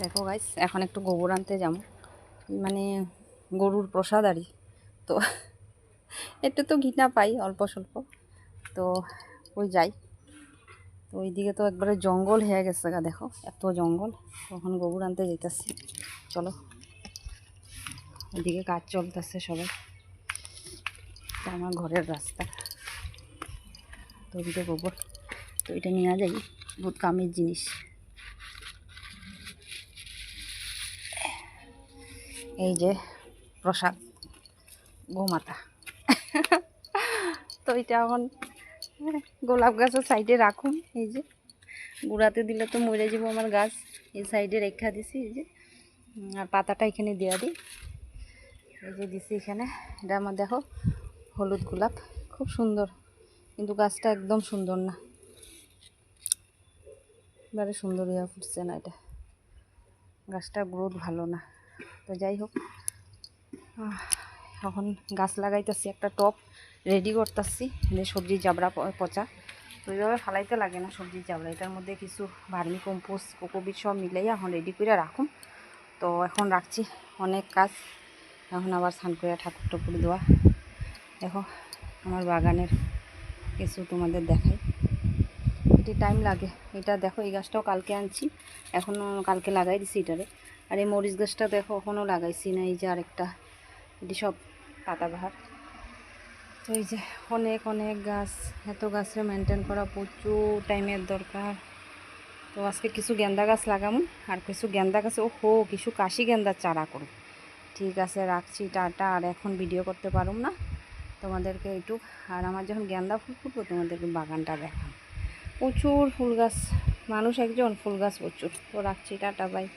দেখো গাইস, এখন একটু গোবর আনতে যাব, মানে গরুর প্রসাদ আরই। তো একটু তো ঘৃণা পাই অল্প স্বল্প, তো ওই যাই। তো ওইদিকে তো একবারে জঙ্গল হয়ে গেছে গা, দেখো এত জঙ্গল। তখন গোবর আনতে যেতেছি, চলো। ওইদিকে কাজ চলতেছে সবাই, আমার ঘরের রাস্তা। তো ওইদিকে গোবর, তো এটা নিয়ে যাই, বহুত কামের জিনিস। এই যে প্রসাদ গোমাতা। তো এটা এখন গোলাপ গাছের সাইডে রাখুন। এই যে গুঁড়াতে দিলে তো মরে যাব আমার গাছ, এই সাইডে রেখা দিছি। এই যে আর পাতাটা এখানে দেওয়া দিই, এই যে দিছি এখানে। এটা আমার দেখো হলুদ গোলাপ, খুব সুন্দর, কিন্তু গাছটা একদম সুন্দর না, এবারে সুন্দর হয়ে ফুটছে না, এটা গাছটার গ্রোথ ভালো না। তো যাই হোক, এখন গাছ লাগাইতেছি, একটা টব রেডি করতেছি, যে সবজির জাবড়া পচা। তো এইভাবে ফালাইতে লাগে না সবজির জাবড়া, এটার মধ্যে কিছু ভার্মি কম্পোস্ট কোকোপিট সব মিলাই এখন রেডি করে রাখুন। তো এখন রাখছি, অনেক কাজ। এখন আবার স্নান করে ঠাকুর টুকুর দেওয়া। দেখো আমার বাগানের কিছু তোমাদের দেখাই, এটি টাইম লাগে। এটা দেখো, এই গাছটাও কালকে আনছি, এখনও কালকে লাগাই দিছি এটারে। আর এই মরিচ গাছটা দেখো এখনও লাগাইছি না, এই যে আরেকটা, এটি সব পাতাবাহার। তো এই যে অনেক অনেক গাছ, এত গাছে মেনটেন করা প্রচুর টাইমের দরকার। তো আজকে কিছু গেন্দা গাছ লাগামু, আর কিছু গেন্দা গাছে কিছু কাশি গেন্দার চারা করব। ঠিক আছে, রাখছি, টাটা। আর এখন ভিডিও করতে পারুম না তোমাদেরকে একটু। আর আমার যখন গেন্দা ফুল ফুটবো তোমাদেরকে বাগানটা দেখাম, প্রচুর ফুল গাছ, মানুষ একজন, ফুল গাছ প্রচুর। তো রাখছি, টাটা, বাই।